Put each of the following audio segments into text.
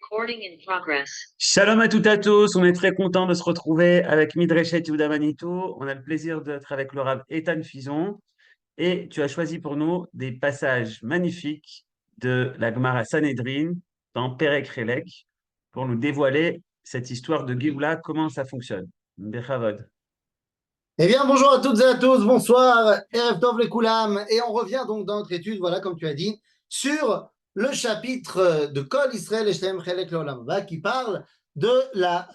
Recording in progress. Shalom à toutes et à tous, on est très content de se retrouver avec Midreshet Yehuda Manitou. On a le plaisir d'être avec le Rav Eitan Fison et tu as choisi pour nous des passages magnifiques de la Gemara Sanhedrin dans Perek Relek pour nous dévoiler cette histoire de Géoula, comment ça fonctionne. Bechavod. Eh bien, bonjour à toutes et à tous, bonsoir, Erev Tov les Koulam, et on revient donc dans notre étude, voilà, comme tu as dit, sur le chapitre de Kol Israël Eshem Chelek Leolam Haba, qui parle de la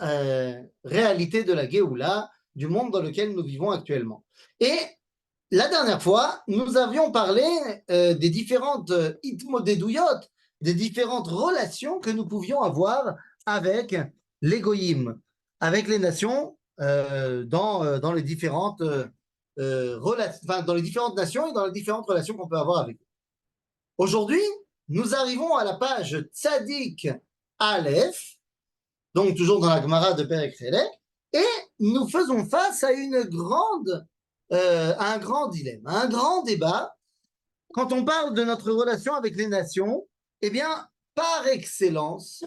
réalité de la Géoula, du monde dans lequel nous vivons actuellement. Et la dernière fois, nous avions parlé des différentes itmodeduyot, des différentes relations que nous pouvions avoir avec les goyim, avec les nations, dans les différentes dans les différentes nations et dans les différentes relations qu'on peut avoir avec eux. Aujourd'hui, nous arrivons à la page Tzadik Aleph, donc toujours dans la Gemara de Perek Relek, et nous faisons face à à un grand dilemme, à un grand débat. Quand on parle de notre relation avec les nations, eh bien, par excellence,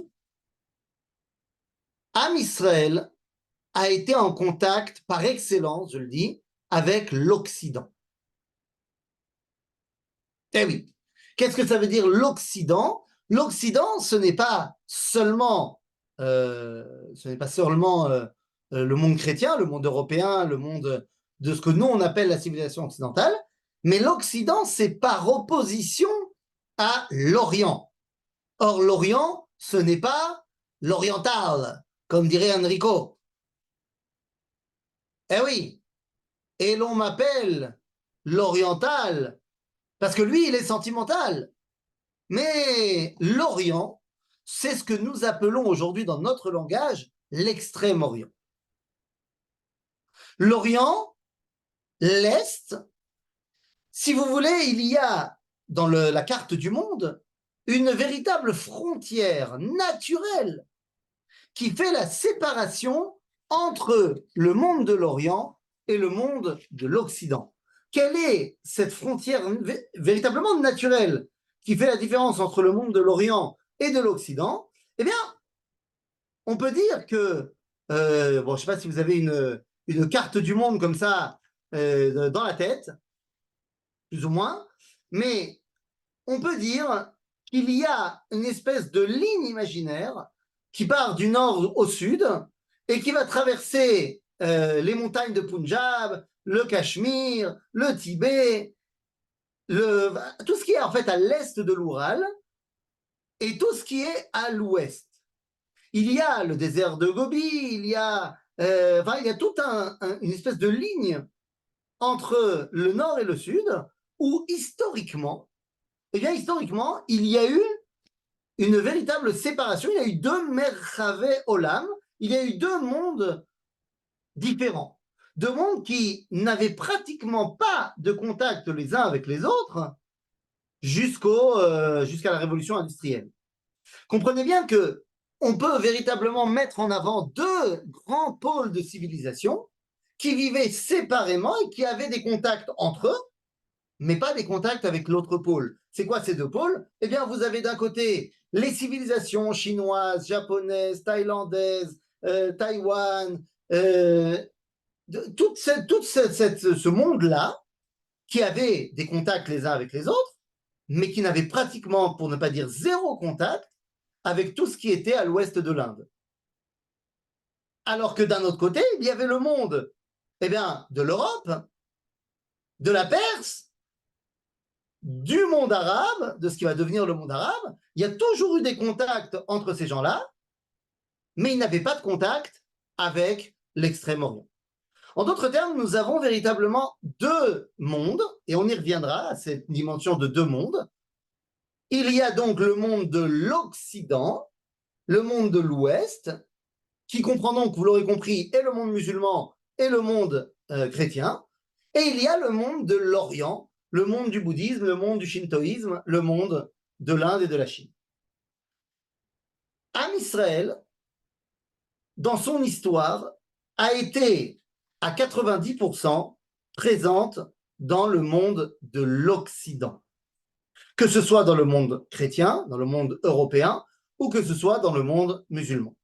Am Israël a été en contact par excellence, je le dis, avec l'Occident. Eh oui, qu'est-ce que ça veut dire l'Occident? L'Occident, ce n'est pas seulement, le monde chrétien, le monde européen, le monde de ce que nous on appelle la civilisation occidentale, mais l'Occident, c'est par opposition à l'Orient. Or, l'Orient, ce n'est pas l'oriental, comme dirait Enrico. Eh oui, et l'on m'appelle l'oriental parce que lui, il est sentimental. Mais l'Orient, c'est ce que nous appelons aujourd'hui dans notre langage l'extrême-orient. L'Orient, l'Est, si vous voulez, il y a dans la carte du monde une véritable frontière naturelle qui fait la séparation entre le monde de l'Orient et le monde de l'Occident. Quelle est cette frontière véritablement naturelle qui fait la différence entre le monde de l'Orient et de l'Occident? Eh bien, on peut dire que, je ne sais pas si vous avez une carte du monde comme ça dans la tête, plus ou moins, mais on peut dire qu'il y a une espèce de ligne imaginaire qui part du nord au sud et qui va traverser les montagnes de Punjab, le Cachemire, le Tibet, tout ce qui est en fait à l'est de l'Oural et tout ce qui est à l'ouest. Il y a le désert de Gobi, il y a toute une espèce de ligne entre le nord et le sud où historiquement, il y a eu une véritable séparation, il y a eu deux merchave olam, il y a eu deux mondes différents, deux mondes qui n'avaient pratiquement pas de contact les uns avec les autres jusqu'à la révolution industrielle. Comprenez bien que on peut véritablement mettre en avant deux grands pôles de civilisation qui vivaient séparément et qui avaient des contacts entre eux, mais pas des contacts avec l'autre pôle. C'est quoi ces deux pôles? Eh bien, vous avez d'un côté les civilisations chinoises, japonaises, thaïlandaises, Taïwan, ce monde-là, qui avait des contacts les uns avec les autres, mais qui n'avait pratiquement, pour ne pas dire zéro contact, avec tout ce qui était à l'ouest de l'Inde. Alors que d'un autre côté, il y avait le monde de l'Europe, de la Perse, du monde arabe, de ce qui va devenir le monde arabe. Il y a toujours eu des contacts entre ces gens-là, mais ils n'avaient pas de contact avec l'Extrême-Orient. En d'autres termes, nous avons véritablement deux mondes, et on y reviendra à cette dimension de deux mondes. Il y a donc le monde de l'Occident, le monde de l'Ouest, qui comprend donc, vous l'aurez compris, et le monde musulman et le monde chrétien, et il y a le monde de l'Orient, le monde du bouddhisme, le monde du shintoïsme, le monde de l'Inde et de la Chine. Am Israël, dans son histoire, a été à 90% présente dans le monde de l'Occident. Que ce soit dans le monde chrétien, dans le monde européen, ou que ce soit dans le monde musulman.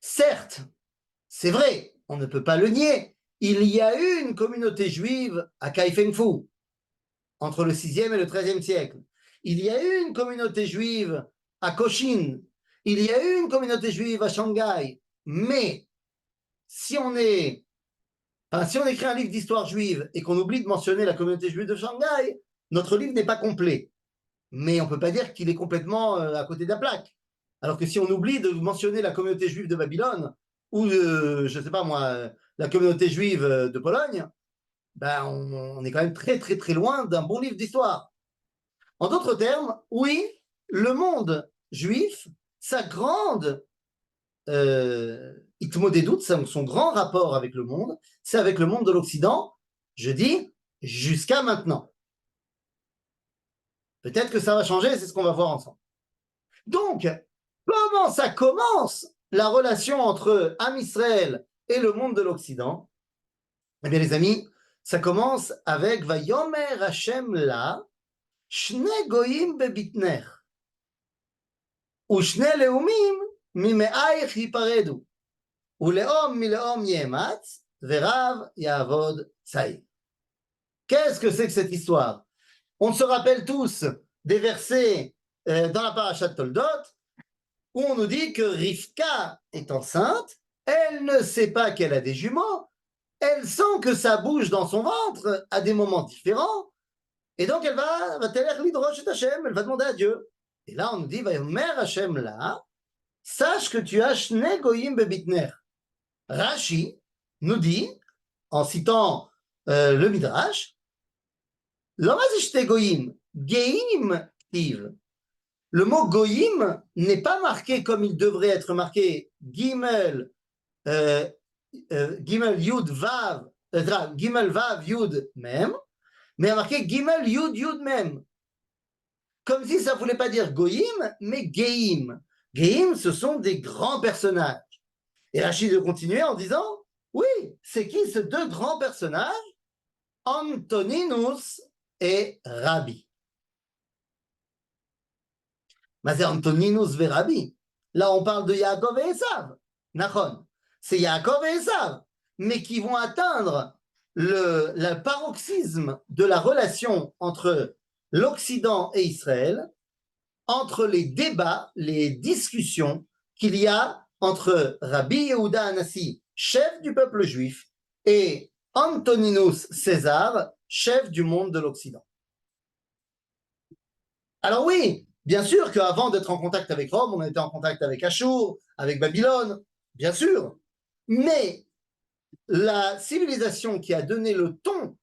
Certes, c'est vrai, on ne peut pas le nier, il y a eu une communauté juive à Kaifengfu, entre le 6e et le 13e siècle. Il y a eu une communauté juive à Cochin. Il y a eu une communauté juive à Shanghai. Mais si on écrit un livre d'histoire juive et qu'on oublie de mentionner la communauté juive de Shanghai, notre livre n'est pas complet. Mais on ne peut pas dire qu'il est complètement à côté de la plaque. Alors que si on oublie de mentionner la communauté juive de Babylone ou, je ne sais pas moi, la communauté juive de Pologne, ben on est quand même très très très loin d'un bon livre d'histoire. En d'autres termes, oui, le monde juif, sa grande Itmodedut, son grand rapport avec le monde, c'est avec le monde de l'Occident, je dis, jusqu'à maintenant. Peut-être que ça va changer, c'est ce qu'on va voir ensemble. Donc, comment ça commence la relation entre Am Israël et le monde de l'Occident? Eh bien, les amis, ça commence avec Vayomer Hashem la, Shne goyim bebitner, ושני לאומים ממאייך ייפרדו, ולאום מלאום יאמץ, ורב יעבוד צעיר. Qu'est-ce que c'est que cette histoire? On se rappelle tous des versets dans la paracha de Toldot où on nous dit que Rivka est enceinte, elle ne sait pas qu'elle a des jumeaux, elle sent que ça bouge dans son ventre à des moments différents, et donc elle va l'idrosh et Hachem, elle va demander à Dieu. Et là on nous dit, Vayomer Hachem là, sache que tu as Shne Goyim bebitner. Rashi nous dit, en citant le Midrash, Lomazishte Goyim, Geim Tiv. Le mot Goyim n'est pas marqué comme il devrait être marqué Gimel, Gimel Yud Vav, Gimel Vav Yud Mem, mais marqué Gimel Yud Yud Mem. Comme si ça ne voulait pas dire Goyim, mais Geim. Geim, ce sont des grands personnages. Et Rachid de continuer en disant, oui, c'est qui ces deux grands personnages? Antoninus et Rabbi. Mais c'est Antoninus et Rabbi. Là, on parle de Yaakov et Esav. Nachon. C'est Yaakov et Esav, mais qui vont atteindre le paroxysme de la relation entre l'Occident et Israël, entre les débats, les discussions qu'il y a entre Rabbi Yehuda Hanassi, chef du peuple juif, et Antoninus César, chef du monde de l'Occident. Alors oui, bien sûr qu'avant d'être en contact avec Rome, on était en contact avec Achour, avec Babylone, bien sûr, mais la civilisation qui a donné le ton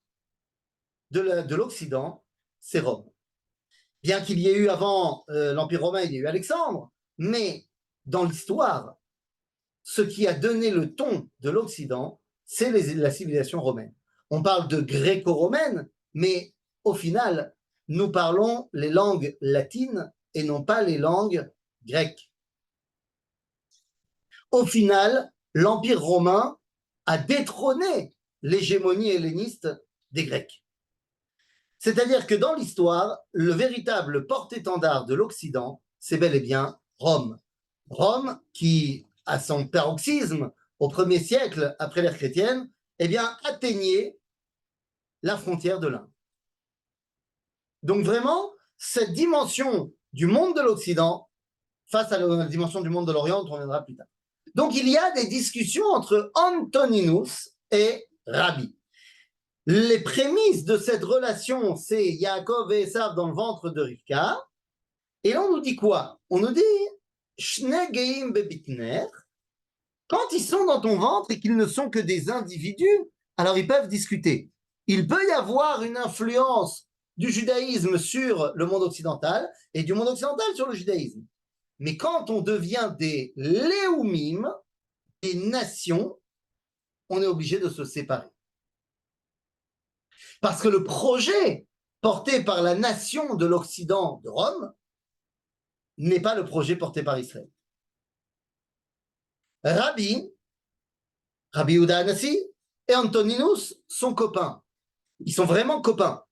de l'Occident, c'est Rome. Bien qu'il y ait eu avant l'Empire romain, il y a eu Alexandre, mais dans l'histoire, ce qui a donné le ton de l'Occident, c'est la civilisation romaine. On parle de gréco-romaine, mais au final, nous parlons les langues latines et non pas les langues grecques. Au final, l'Empire romain a détrôné l'hégémonie helléniste des Grecs. C'est-à-dire que dans l'histoire, le véritable porte-étendard de l'Occident, c'est bel et bien Rome. Rome qui, à son paroxysme, au 1er siècle après l'ère chrétienne, eh bien, atteignait la frontière de l'Inde. Donc vraiment, cette dimension du monde de l'Occident face à la dimension du monde de l'Orient, on reviendra plus tard. Donc il y a des discussions entre Antoninus et Rabbi. Les prémices de cette relation, c'est Yaakov et Esav dans le ventre de Rivka. Et là, on nous dit quoi? On nous dit Shne Geim bebitner. Quand ils sont dans ton ventre et qu'ils ne sont que des individus, alors ils peuvent discuter. Il peut y avoir une influence du judaïsme sur le monde occidental et du monde occidental sur le judaïsme. Mais quand on devient des léoumim, des nations, on est obligé de se séparer. Parce que le projet porté par la nation de l'Occident de Rome n'est pas le projet porté par Israël. Rabbi Yehuda Hanassi et Antoninus sont copains. Ils sont vraiment copains.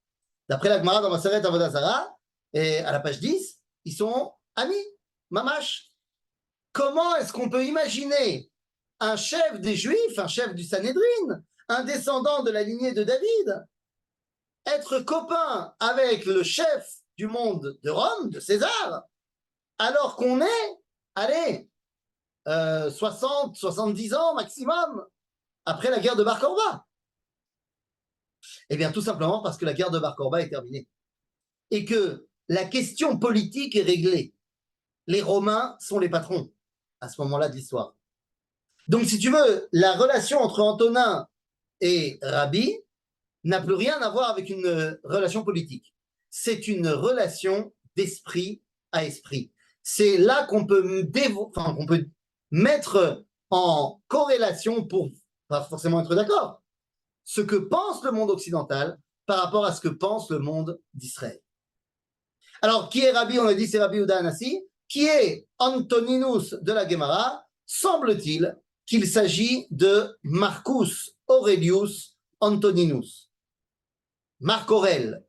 D'après la Gemara dans Maseret Avodah Zarah, et à la page 10, ils sont amis, mamash. Comment est-ce qu'on peut imaginer un chef des Juifs, un chef du Sanhédrin, un descendant de la lignée de David, être copain avec le chef du monde de Rome, de César, alors qu'on est, allez, 60, 70 ans maximum après la guerre de Bar Korba? Eh bien, tout simplement parce que la guerre de Bar Korba est terminée et que la question politique est réglée. Les Romains sont les patrons à ce moment-là de l'histoire. Donc, si tu veux, la relation entre Antonin et Rabbi n'a plus rien à voir avec une relation politique. C'est une relation d'esprit à esprit. C'est là qu'on peut, qu'on peut mettre en corrélation pour pas forcément être d'accord ce que pense le monde occidental par rapport à ce que pense le monde d'Israël. Alors, qui est Rabbi? On a dit c'est Rabbi Yehuda Hanassi. Qui est Antoninus de la Gemara? Semble-t-il qu'il s'agit de Marcus Aurelius Antoninus. Marc Aurèle,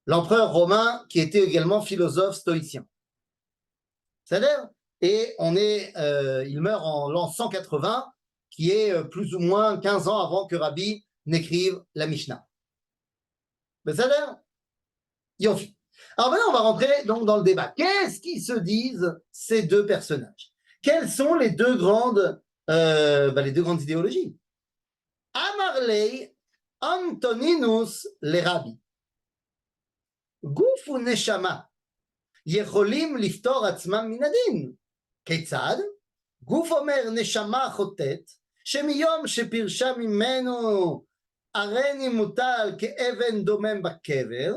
l'empereur romain qui était également philosophe stoïcien. C'est-à-dire, et il meurt en l'an 180, qui est plus ou moins 15 ans avant que Rabbi n'écrive la Mishnah. C'est-à-dire, Yofi. Alors maintenant, on va rentrer donc dans le débat. Qu'est-ce qui se disent ces deux personnages? Quelles sont les deux grandes idéologies? Amarlei Antoninus le Rabbi. גוף ונשמה יכולים לפתור עצמם מן הדין. כיצד? גוף אומר נשמה חוטאת, שמיום שפירשה ממנו הריני מוטל כאבן דומם בקבר,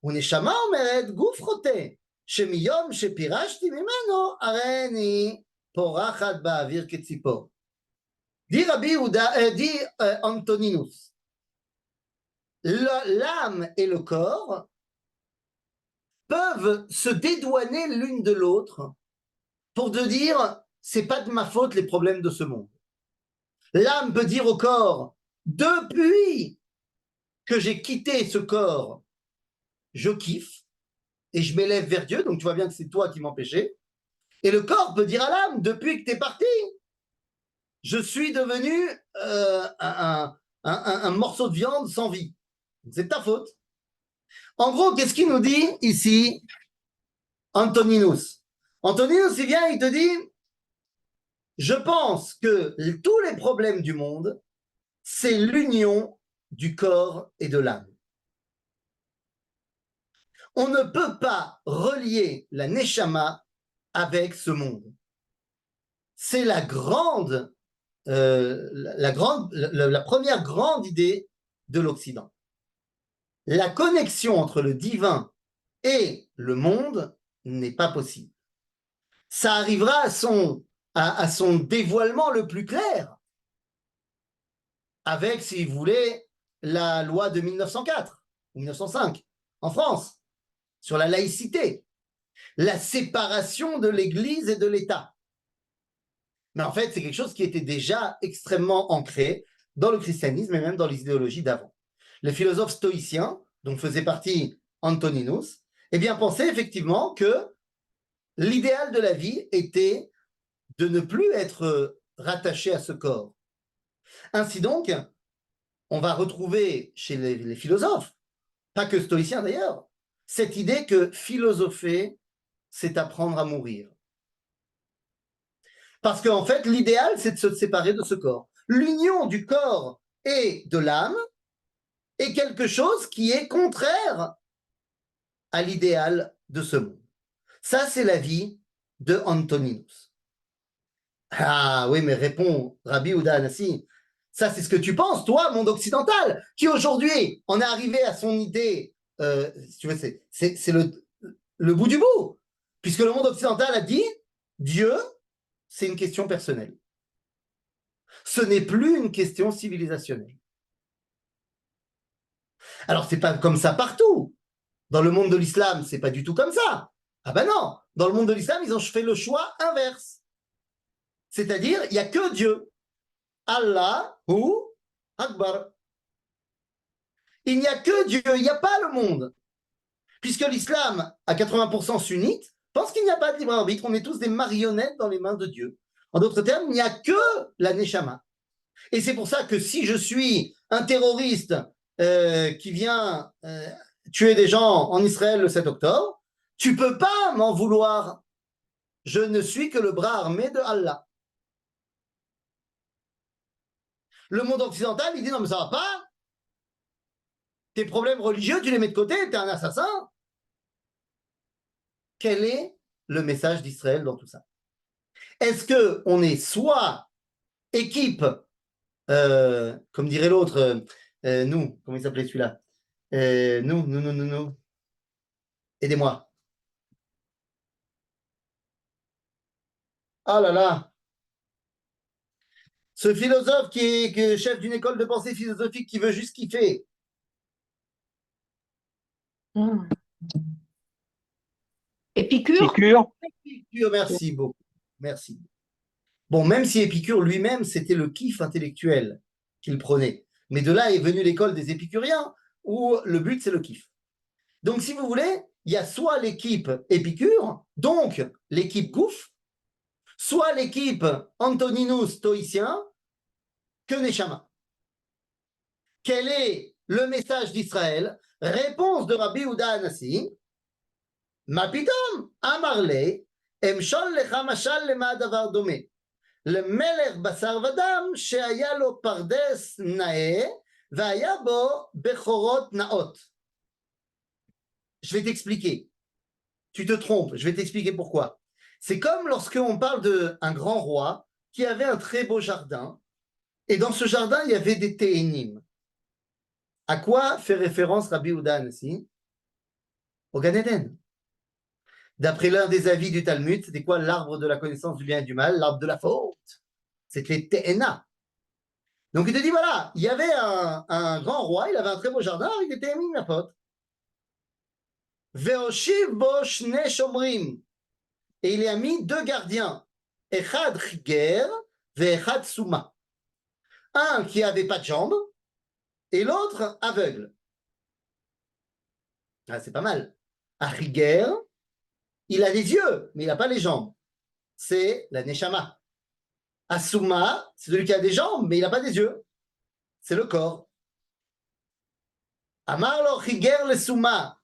ונשמה אומרת גוף חוטא, שמיום שפירשתי ממנו הריני פורחת באוויר כציפור. dit Antoninus, l'âme et le corps peuvent se dédouaner l'une de l'autre pour te dire c'est pas de ma faute les problèmes de ce monde. L'âme peut dire au corps depuis que j'ai quitté ce corps, je kiffe et je m'élève vers Dieu, donc tu vois bien que c'est toi qui m'empêchais. Et le corps peut dire à l'âme depuis que tu es parti, je suis devenu un morceau de viande sans vie. C'est de ta faute. En gros, qu'est-ce qu'il nous dit ici Antoninus? Antoninus, il vient, il te dit, je pense que tous les problèmes du monde, c'est l'union du corps et de l'âme. On ne peut pas relier la neshama avec ce monde. C'est la première grande idée de l'Occident. La connexion entre le divin et le monde n'est pas possible. Ça arrivera à son dévoilement le plus clair avec, si vous voulez, la loi de 1904 ou 1905 en France sur la laïcité, la séparation de l'Église et de l'État. Mais en fait, c'est quelque chose qui était déjà extrêmement ancré dans le christianisme et même dans les idéologies d'avant. Les philosophes stoïciens, dont faisait partie Antoninus, eh bien, pensaient effectivement que l'idéal de la vie était de ne plus être rattaché à ce corps. Ainsi donc, on va retrouver chez les philosophes, pas que stoïciens d'ailleurs, cette idée que philosopher, c'est apprendre à mourir. Parce qu'en fait, l'idéal, c'est de se séparer de ce corps. L'union du corps et de l'âme est quelque chose qui est contraire à l'idéal de ce monde. Ça, c'est l'avis de Antoninus. Ah oui, mais répond Rabbi Yehuda Hanassi, ça c'est ce que tu penses, toi, monde occidental, qui aujourd'hui en est arrivé à son idée, si tu veux, c'est le bout du bout, puisque le monde occidental a dit, Dieu, c'est une question personnelle. Ce n'est plus une question civilisationnelle. Alors, c'est pas comme ça partout. Dans le monde de l'islam, c'est pas du tout comme ça. Ah ben non, dans le monde de l'islam, ils ont fait le choix inverse. C'est-à-dire, il n'y a que Dieu. Allah ou Akbar. Il n'y a que Dieu, il n'y a pas le monde. Puisque l'islam, à 80% sunnite, pense qu'il n'y a pas de libre arbitre, on est tous des marionnettes dans les mains de Dieu. En d'autres termes, il n'y a que la Neshama. Et c'est pour ça que si je suis un terroriste qui vient tuer des gens en Israël le 7 octobre, tu ne peux pas m'en vouloir. Je ne suis que le bras armé de Allah. Le monde occidental, il dit non mais ça va pas. Tes problèmes religieux, tu les mets de côté, tu es un assassin. Quel est le message d'Israël dans tout ça? Est-ce qu'on est soit équipe, comme dirait l'autre, nous, comment il s'appelait celui-là, nous, aidez-moi. Ah là là, ce philosophe qui est chef d'une école de pensée philosophique qui veut juste kiffer. Épicure? Épicure. Épicure, merci beaucoup. Merci. Bon, même si Épicure lui-même, c'était le kiff intellectuel qu'il prenait. Mais de là est venue l'école des épicuriens, où le but, c'est le kiff. Donc, si vous voulez, il y a soit l'équipe Épicure, donc l'équipe Gouf, soit l'équipe Antoninus stoïcien, que Neshama. Quel est le message d'Israël? Réponse de Rabbi Houda Anassi. Ma pitom, amarle, emshol lecha mashal lema davar dome. למלך בשר ודם שהיה לו פרדס נאה והיה בו בכורות נאות. Je vais t'expliquer. Tu te trompes, je vais t'expliquer pourquoi. C'est comme lorsqu'on parle d'un grand roi qui avait un très beau jardin, et dans ce jardin, il y avait des téhénim. À quoi fait référence Rabbi Houda ici? Au Gan Eden. D'après l'un des avis du Talmud, c'était quoi l'arbre de la connaissance du bien et du mal? L'arbre de la faute. C'était Téhéna. Donc il te dit, voilà, il y avait un grand roi, il avait un très beau jardin avec des téhénim, ma pote. Veoshiv bo shne shomrim. Et il y a mis deux gardiens. Echad chiger ve'echad souma. Un qui avait pas de jambes et l'autre aveugle. Ah, c'est pas mal. Un chiger, il a des yeux, mais il n'a pas les jambes. C'est la neshama. Asuma, c'est celui qui a des jambes, mais il n'a pas des yeux. C'est le corps. Amar lo chiger le souma.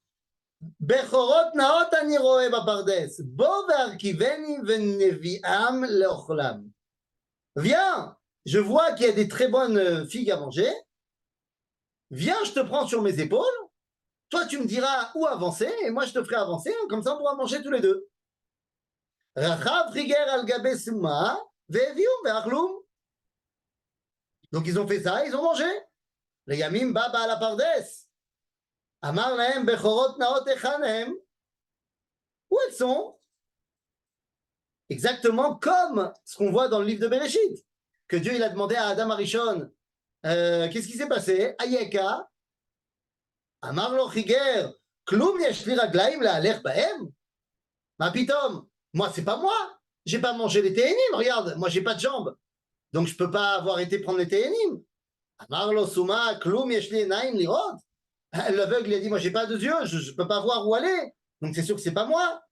Bechorot naot ani roe bapardes. Bo ve'arkiveni ve'nevi'am leochlam. Viens, je vois qu'il y a des très bonnes figues à manger. Viens, je te prends sur mes épaules. Toi, tu me diras où avancer, et moi, je te ferai avancer. Comme ça, on pourra manger tous les deux. Rachav chiger al gabe souma. Donc ils ont fait ça, ils ont mangé. Les yamim baba à la pardes. Amar lahem bechorot naot echanem. Où elles sont? Exactement comme ce qu'on voit dans le livre de Bereshit. Que Dieu il a demandé à Adam Arishon, qu'est-ce qui s'est passé? Ayeka. Amar lo chiger. Klum yesh li raglaim la'alech bahem. Ma pitom. Moi, c'est pas moi. J'ai pas mangé les téhénim, regarde, moi j'ai pas de jambes. Donc je peux pas avoir été prendre les téhénim. Amarlo Souma, Kloum, Yeshli, Naim, Lirod. L'aveugle il a dit, moi j'ai pas de yeux, je peux pas voir où aller. Donc c'est sûr que c'est pas moi.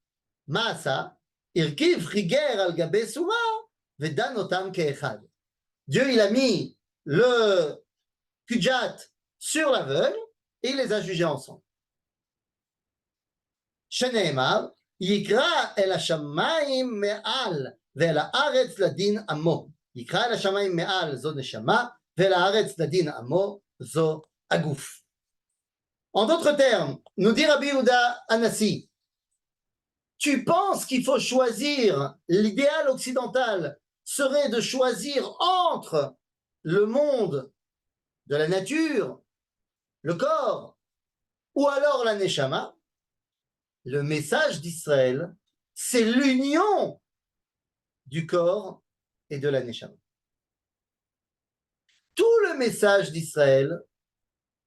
Maasa, Irkiv, Riger, Al-Gabe, Souma, Vedan Otam Keechad. Dieu il a mis le Kujat sur l'aveugle et il les a jugés ensemble. Sheneemar, יקרא אל השמיים מעל ואל הארץ לדין עמו. יקרא אל השמיים מעל זו נשמה ואל הארץ לדין עמו זו הגוף. En d'autres termes, nous dit Rabbi Houda Anassi, tu penses qu'il faut choisir, l'idéal occidental serait de choisir entre le monde de la nature, le corps, ou alors la neshama. Le message d'Israël, c'est l'union du corps et de la neshama. Tout le message d'Israël,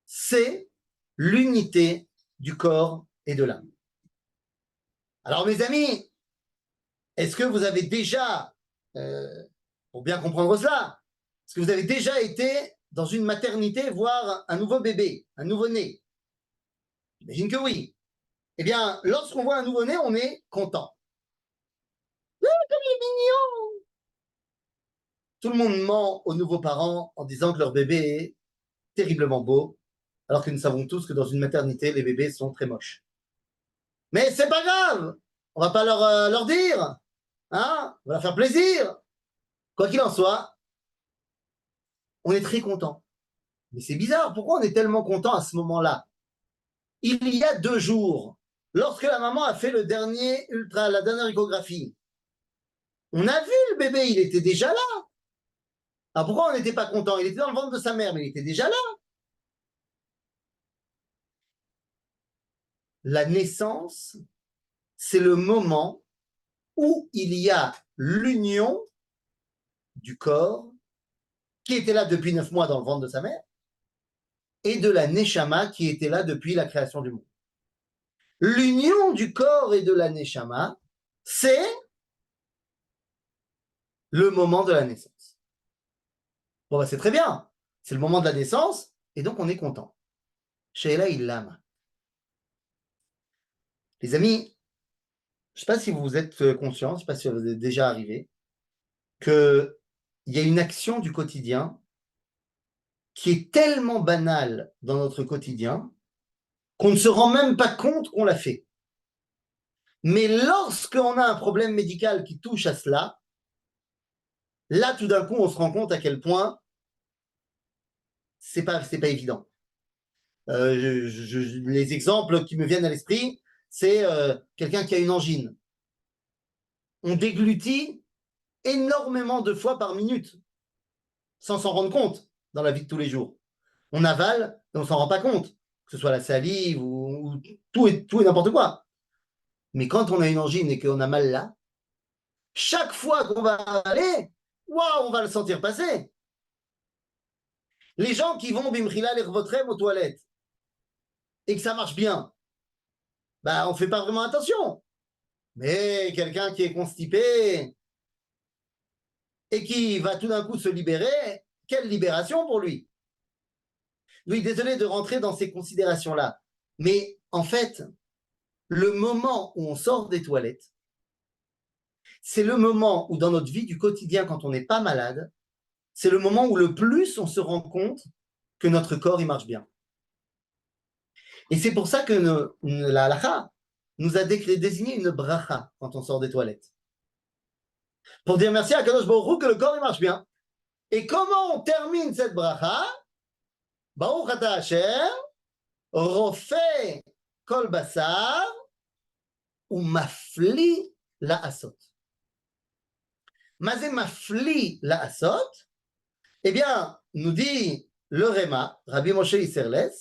c'est l'unité du corps et de l'âme. Alors mes amis, est-ce que vous avez déjà, pour bien comprendre cela, est-ce que vous avez déjà été dans une maternité voir un nouveau bébé, un nouveau-né? J'imagine que oui. Eh bien, lorsqu'on voit un nouveau-né, on est content. Comme il est mignon. Tout le monde ment aux nouveaux parents en disant que leur bébé est terriblement beau, alors que nous savons tous que dans une maternité, les bébés sont très moches. Mais c'est pas grave, on va pas leur dire, hein, on va leur faire plaisir. Quoi qu'il en soit, on est très content. Mais c'est bizarre, pourquoi on est tellement content à ce moment-là? Il y a 2 jours, lorsque la maman a fait la dernière échographie, on a vu le bébé, il était déjà là. Ah, pourquoi on n'était pas content? Il était dans le ventre de sa mère, mais il était déjà là. La naissance, c'est le moment où il y a l'union du corps qui était là depuis 9 mois dans le ventre de sa mère et de la neshama qui était là depuis la création du monde. L'union du corps et de la neshama, c'est le moment de la naissance. Bon, bah, c'est très bien. C'est le moment de la naissance et donc on est content. Sheila Illam. Les amis, je ne sais pas si vous êtes conscients, je ne sais pas si vous êtes déjà arrivé, qu'il y a une action du quotidien qui est tellement banale dans notre quotidien qu'on ne se rend même pas compte qu'on l'a fait. Mais lorsqu'on a un problème médical qui touche à cela, là, tout d'un coup, on se rend compte à quel point c'est pas évident. Les exemples qui me viennent à l'esprit, c'est quelqu'un qui a une angine. On déglutit énormément de fois par minute, sans s'en rendre compte dans la vie de tous les jours. On avale et on ne s'en rend pas compte, que ce soit la salive ou tout et n'importe quoi. Mais quand on a une angine et qu'on a mal là, chaque fois qu'on va avaler, waouh, on va le sentir passer. Les gens qui vont bimchila l'ervotrem aux toilettes et que ça marche bien, bah, on ne fait pas vraiment attention. Mais quelqu'un qui est constipé et qui va tout d'un coup se libérer, quelle libération pour lui. Oui, désolé de rentrer dans ces considérations-là. Mais en fait, le moment où on sort des toilettes, c'est le moment où dans notre vie du quotidien, quand on n'est pas malade, c'est le moment où le plus on se rend compte que notre corps, il marche bien. Et c'est pour ça que la halakha nous a désigné une bracha quand on sort des toilettes. Pour dire merci à Kadosh Baruch Hu que le corps, il marche bien. Et comment on termine cette bracha? Baruch ata Hashem, rofeh kol basar, ou mafli la asot. Mazé mafli la asot, eh bien, nous dit le Réma, Rabbi Moshe Isserles,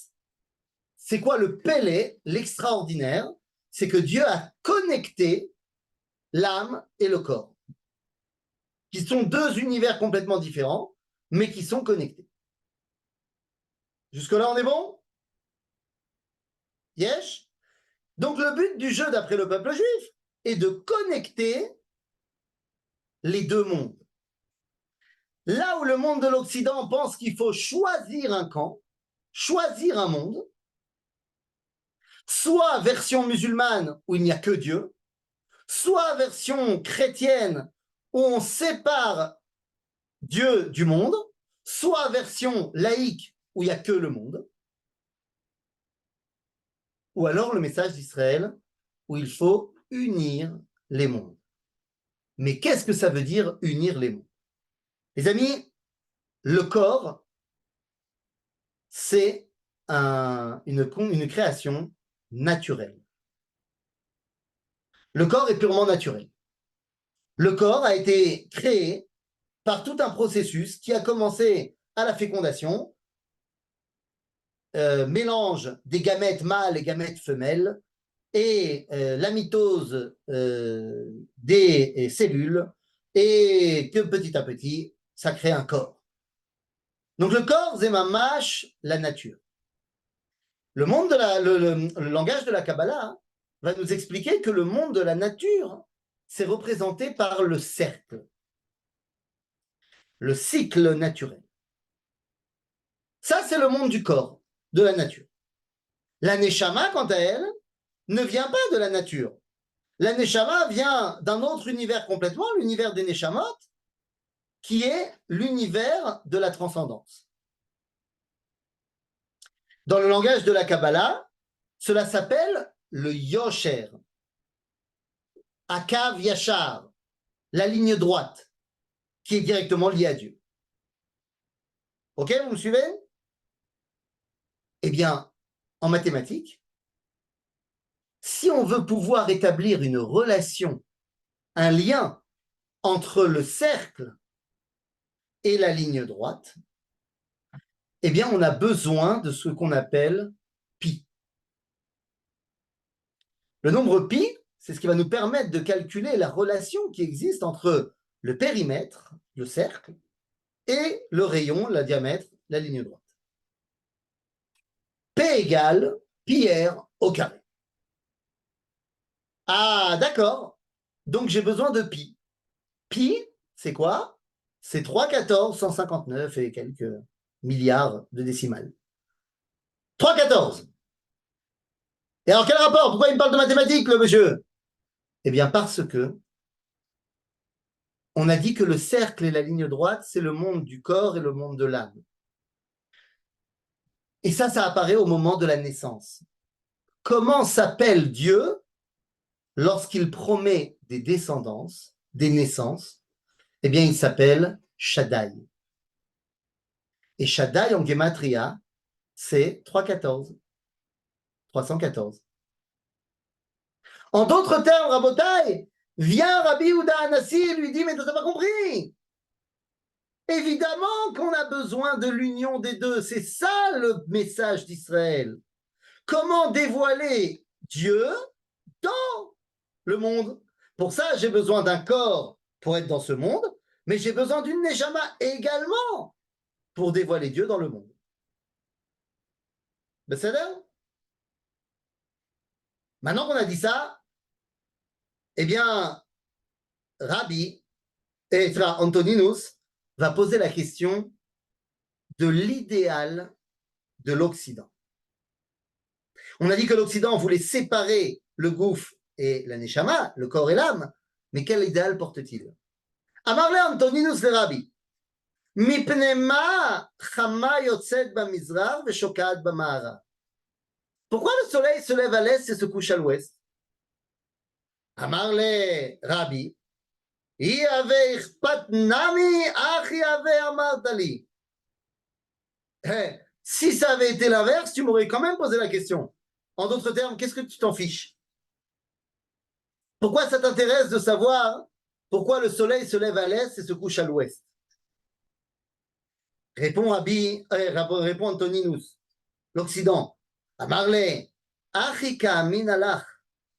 c'est quoi le pélé, l'extraordinaire? C'est que Dieu a connecté l'âme et le corps, qui sont 2 univers complètement différents, mais qui sont connectés. Jusque-là, on est bon? Yes? Donc, le but du jeu, d'après le peuple juif, est de connecter les 2 mondes. Là où le monde de l'Occident pense qu'il faut choisir un camp, choisir un monde, soit version musulmane où il n'y a que Dieu, soit version chrétienne où on sépare Dieu du monde, soit version laïque où il n'y a que le monde, ou alors le message d'Israël où il faut unir les mondes. Mais qu'est-ce que ça veut dire unir les mondes? Les amis, le corps, c'est une création naturelle. Le corps est purement naturel. Le corps a été créé par tout un processus qui a commencé à la fécondation, mélange des gamètes mâles et gamètes femelles, et la mitose des cellules, et que petit à petit, ça crée un corps. Donc le corps, c'est mamash, la nature. Le langage de la Kabbalah va nous expliquer que le monde de la nature, c'est représenté par le cercle, le cycle naturel. Ça, c'est le monde du corps, de la nature. La Neshama, quant à elle, ne vient pas de la nature. La Neshama vient d'un autre univers complètement, l'univers des Neshamot, qui est l'univers de la transcendance. Dans le langage de la Kabbalah, cela s'appelle le Yosher, Akav Yashar, la ligne droite, qui est directement liée à Dieu. Ok, vous me suivez? Eh bien, en mathématiques, si on veut pouvoir établir une relation, un lien entre le cercle et la ligne droite, eh bien, on a besoin de ce qu'on appelle pi. Le nombre pi, c'est ce qui va nous permettre de calculer la relation qui existe entre le périmètre, le cercle, et le rayon, le diamètre, la ligne droite. P égale pi r au carré. Ah, d'accord. Donc, j'ai besoin de pi. Pi, c'est quoi? C'est 3,14, 159 et quelques milliards de décimales. 3,14. Et alors, quel rapport? Pourquoi il me parle de mathématiques, le monsieur? Eh bien, parce que on a dit que le cercle et la ligne droite, c'est le monde du corps et le monde de l'âme. Et ça apparaît au moment de la naissance. Comment s'appelle Dieu lorsqu'il promet des descendances, des naissances? Eh bien, il s'appelle Shaddai. Et Shaddai en Gematria, c'est 314. 314. En d'autres termes, Rabotai, vient Rabbi Yehuda Hanassi et lui dit, mais tu n'as pas compris. Évidemment qu'on a besoin de l'union des deux. C'est ça le message d'Israël. Comment dévoiler Dieu dans le monde? Pour ça, j'ai besoin d'un corps pour être dans ce monde, mais j'ai besoin d'une Neshama également pour dévoiler Dieu dans le monde. C'est ça? Maintenant qu'on a dit ça, eh bien, Rabbi, Antoninus, va poser la question de l'idéal de l'Occident. On a dit que l'Occident voulait séparer le gouffre et la Neshama, le corps et l'âme, mais quel idéal porte-t-il? Amarle Antoninus le Rabbi, מפני מה חמה יוצאת במזרח ושוקעת במערב? Pourquoi le soleil se lève à l'est et se couche à l'ouest? אמר לרבי, היא הווה אכפת נמי, אך היא הווה אמרת לי. Si ça avait été l'inverse, tu m'aurais quand même posé la question. En d'autres termes, qu'est-ce que tu t'en fiches? Pourquoi ça t'intéresse de savoir pourquoi le soleil se lève à l'est et se couche à l'ouest? Répond Antoninus, l'Occident. Amarle, Achika min alach,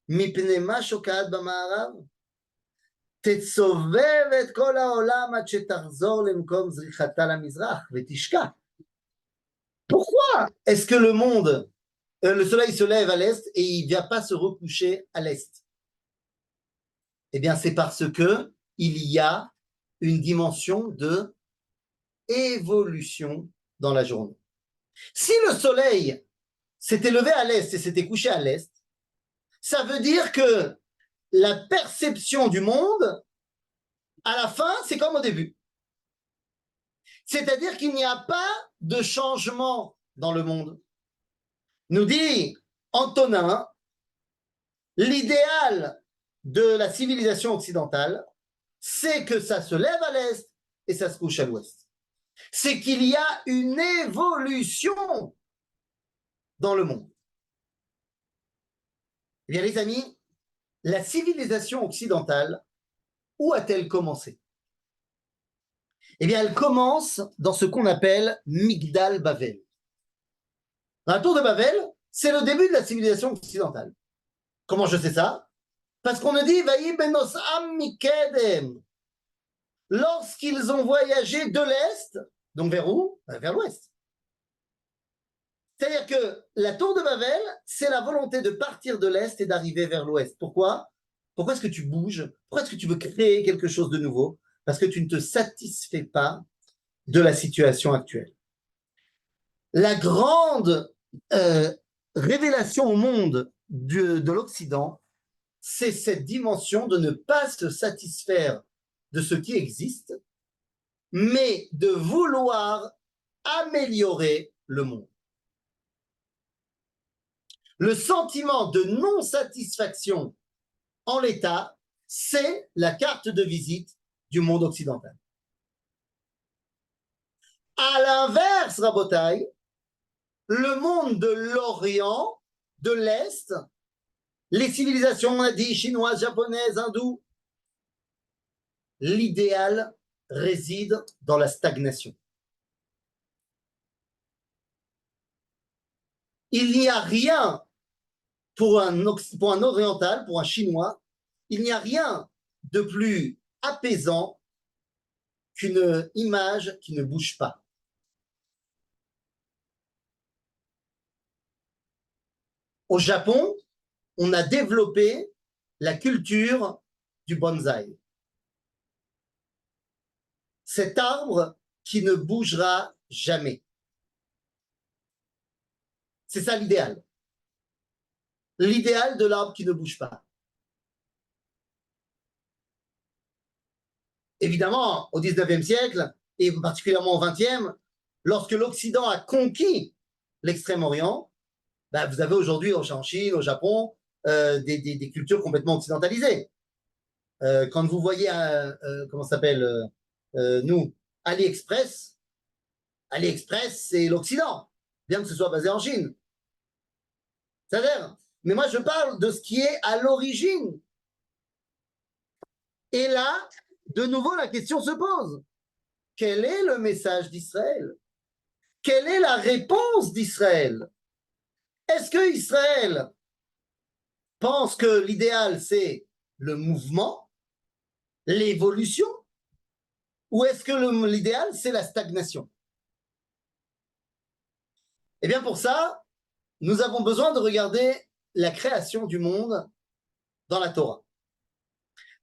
mipne ma shokat b'ma'arav, תסובב את כל העולם עד שתחזור למקום זריחתה למזרח ותשקע. Pourquoi est-ce que le monde, le soleil se lève à l'est et il ne vient pas se recoucher à l'est? Eh bien, c'est parce que il y a une dimension de évolution dans la journée. Si le soleil s'était levé à l'est et s'était couché à l'est, ça veut dire que la perception du monde, à la fin, c'est comme au début. C'est-à-dire qu'il n'y a pas de changement dans le monde. Nous dit Antonin, l'idéal de la civilisation occidentale, c'est que ça se lève à l'est et ça se couche à l'ouest. C'est qu'il y a une évolution dans le monde. Eh bien, les amis, la civilisation occidentale, où a-t-elle commencé? Eh bien, elle commence dans ce qu'on appelle Migdal Bavel. Dans la tour de Babel, c'est le début de la civilisation occidentale. Comment je sais ça? Parce qu'on nous dit Vaï benos am mikedem. Lorsqu'ils ont voyagé de l'Est, donc vers où? Vers l'Ouest. C'est-à-dire que la tour de Babel, c'est la volonté de partir de l'Est et d'arriver vers l'Ouest. Pourquoi? Pourquoi est-ce que tu bouges? Pourquoi est-ce que tu veux créer quelque chose de nouveau? Parce que tu ne te satisfais pas de la situation actuelle. La grande révélation au monde de l'Occident, c'est cette dimension de ne pas se satisfaire de ce qui existe, mais de vouloir améliorer le monde. Le sentiment de non-satisfaction en l'état, c'est la carte de visite du monde occidental. À l'inverse, Rabotai, le monde de l'Orient, de l'Est, les civilisations, on a dit, chinoises, japonaises, hindoues, l'idéal réside dans la stagnation. Il n'y a rien pour un oriental, pour un chinois, il n'y a rien de plus apaisant qu'une image qui ne bouge pas. Au Japon, on a développé la culture du bonsaï. Cet arbre qui ne bougera jamais. C'est ça l'idéal. L'idéal de l'arbre qui ne bouge pas. Évidemment, au 19e siècle, et particulièrement au 20e, lorsque l'Occident a conquis l'Extrême-Orient, ben vous avez aujourd'hui en Chine, au Japon, des cultures complètement occidentalisées. Quand vous voyez, comment ça s'appelle, nous, AliExpress, c'est l'Occident, bien que ce soit basé en Chine. C'est-à-dire, mais moi je parle de ce qui est à l'origine. Et là, de nouveau, la question se pose. Quel est le message d'Israël? Quelle est la réponse d'Israël? Est-ce que Israël pense que l'idéal, c'est le mouvement, l'évolution, ou est-ce que l'idéal, c'est la stagnation? Eh bien, pour ça, nous avons besoin de regarder la création du monde dans la Torah.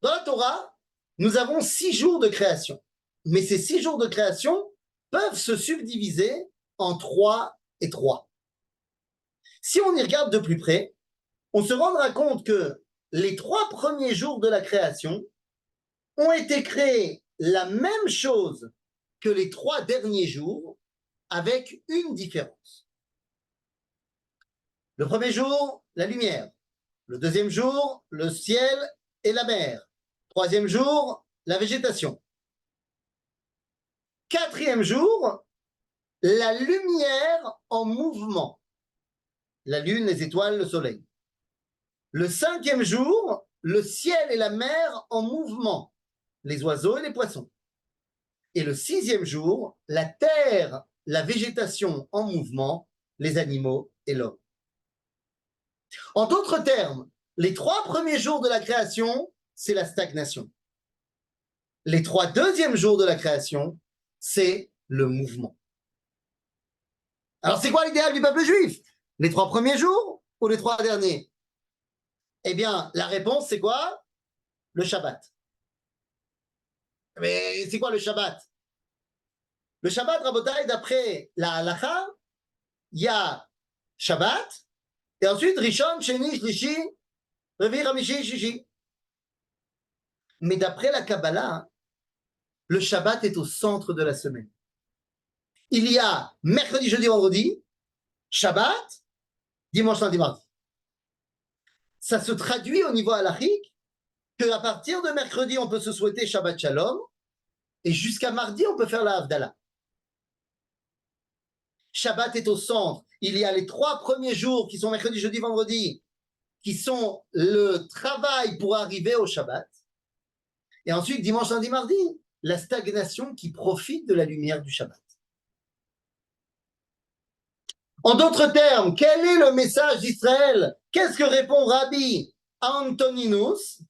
Dans la Torah, nous avons 6 jours de création. Mais ces 6 jours de création peuvent se subdiviser en 3 et 3. Si on y regarde de plus près, on se rendra compte que les 3 premiers jours de la création ont été créés la même chose que les 3 derniers jours, avec une différence. Le premier jour, la lumière. Le deuxième jour, le ciel et la mer. Troisième jour, la végétation. Quatrième jour, la lumière en mouvement. La lune, les étoiles, le soleil. Le 5e jour, le ciel et la mer en mouvement. Les oiseaux et les poissons. Et le 6e jour, la terre, la végétation en mouvement, les animaux et l'homme. En d'autres termes, les 3 premiers jours de la création, c'est la stagnation. Les 3 deuxièmes jours de la création, c'est le mouvement. Alors, c'est quoi l'idéal du peuple juif? Les 3 premiers jours ou les 3 derniers? Eh bien, la réponse, c'est quoi? Le Shabbat. Mais c'est quoi le Shabbat? Le Shabbat, Rabotai, d'après la halakha, il y a Shabbat, et ensuite Rishon, Sheni, Shlishi, Revi, Ramishi, Shishi. Mais d'après la Kabbalah, le Shabbat est au centre de la semaine. Il y a mercredi, jeudi, vendredi, Shabbat, dimanche, lundi, mardi. Ça se traduit au niveau halachique qu'à partir de mercredi, on peut se souhaiter Shabbat Shalom, et jusqu'à mardi, on peut faire la Havdalah. Shabbat est au centre. Il y a les 3 premiers jours qui sont mercredi, jeudi, vendredi, qui sont le travail pour arriver au Shabbat. Et ensuite, dimanche, lundi, mardi, la stagnation qui profite de la lumière du Shabbat. En d'autres termes, quel est le message d'Israël? Qu'est-ce que répond Rabbi Antoninus?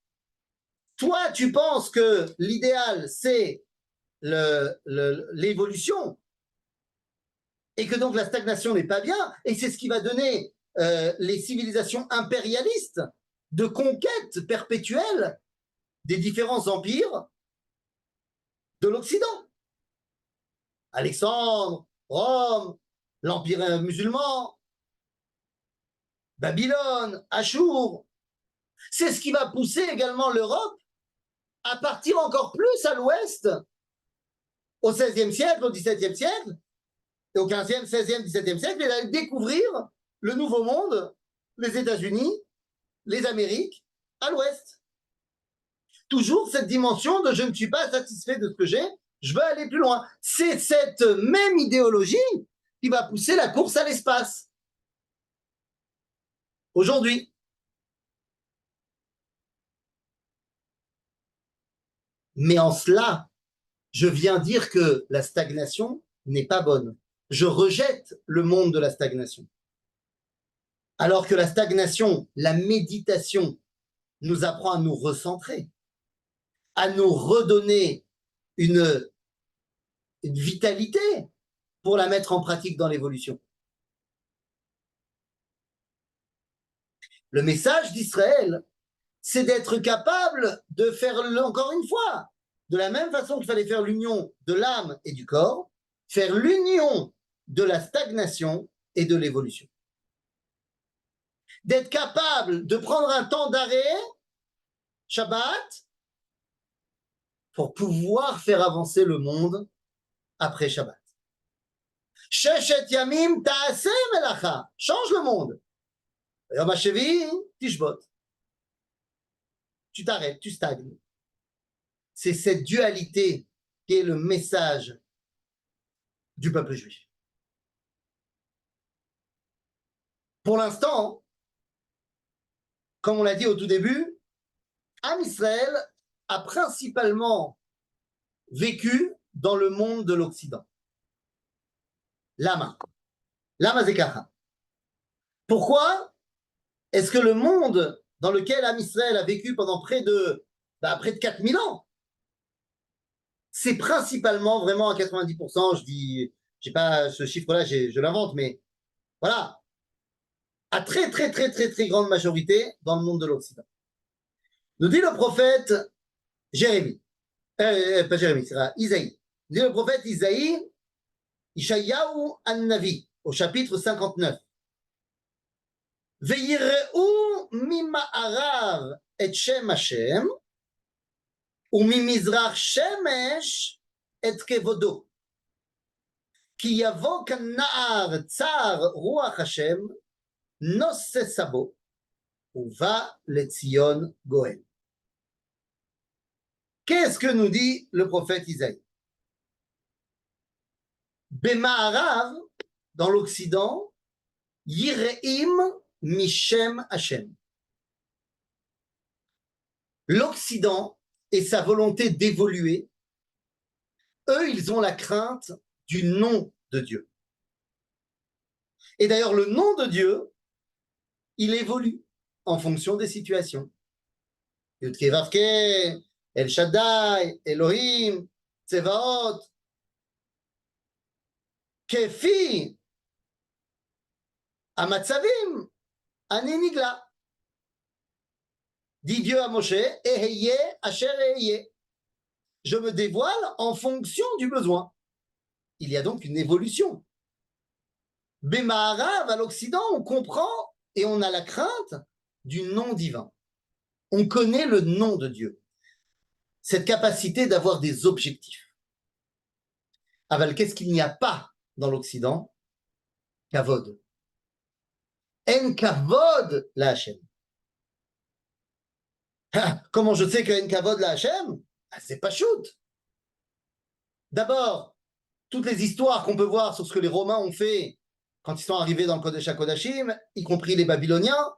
Toi, tu penses que l'idéal, c'est l'évolution, et que donc la stagnation n'est pas bien, et c'est ce qui va donner les civilisations impérialistes de conquête perpétuelle des différents empires de l'Occident. Alexandre, Rome, l'Empire musulman, Babylone, Achour. C'est ce qui va pousser également l'Europe à partir encore plus à l'ouest au XVIe siècle, au XVIIe siècle, et au XVe, XVIe, XVIIe siècle, et à découvrir le Nouveau Monde, les États-Unis, les Amériques, à l'ouest. Toujours cette dimension de je ne suis pas satisfait de ce que j'ai, je veux aller plus loin. C'est cette même idéologie qui va pousser la course à l'espace. Aujourd'hui. Mais en cela, je viens dire que la stagnation n'est pas bonne. Je rejette le monde de la stagnation. Alors que la stagnation, la méditation, nous apprend à nous recentrer, à nous redonner une vitalité pour la mettre en pratique dans l'évolution. Le message d'Israël, c'est d'être capable de faire, encore une fois, de la même façon qu'il fallait faire l'union de l'âme et du corps, faire l'union de la stagnation et de l'évolution. D'être capable de prendre un temps d'arrêt, Shabbat, pour pouvoir faire avancer le monde après Shabbat. Sheshet Yamim Ta'aseh Melacha, change le monde. Yom HaShevi, Tishbot. Tu t'arrêtes, tu stagnes. C'est cette dualité qui est le message du peuple juif. Pour l'instant, comme on l'a dit au tout début, Am Israël a principalement vécu dans le monde de l'Occident. Lama Zekacha. Pourquoi est-ce que le monde dans lequel Am Israël a vécu pendant près de 4000 ans, c'est principalement, vraiment à 90%, je dis, j'ai pas ce chiffre-là, je l'invente, mais voilà, à très grande majorité dans le monde de l'Occident. Nous dit le prophète Jérémie, pas Jérémie, c'est Isaïe. Nous dit le prophète Isaïe, Ishayahu an-Navi, au chapitre 59. Ve'yireu mima'arav et Shem Hashem, ou mimizrach shemesh et kevodo. Ki yavo kana'ar tsar ruach Hashem, nosse sabo, ou va le Tzion Goel. Qu'est-ce que nous dit le prophète Isaïe? Bema'arav, dans l'Occident, Yireim Mishem Hashem. L'Occident et sa volonté d'évoluer, eux, ils ont la crainte du nom de Dieu. Et d'ailleurs, le nom de Dieu, il évolue en fonction des situations. Yudke Vavke, El Shaddai, Elohim, Tsevaot, Kefi, Amatzavim, Aninigla. Dit Dieu à Moshe, Eheye, Asher Eheye. Je me dévoile en fonction du besoin. Il y a donc une évolution. Bema'arav, à l'Occident, on comprend et on a la crainte du nom divin. On connaît le nom de Dieu. Cette capacité d'avoir des objectifs. Aval, qu'est-ce qu'il n'y a pas dans l'Occident? Kavod. En kavod la Hashem. Comment je sais que en kavod la Hashem? C'est pas shoot. D'abord, toutes les histoires qu'on peut voir sur ce que les Romains ont fait quand ils sont arrivés dans le Kodesh HaKodashim, y compris les Babyloniens,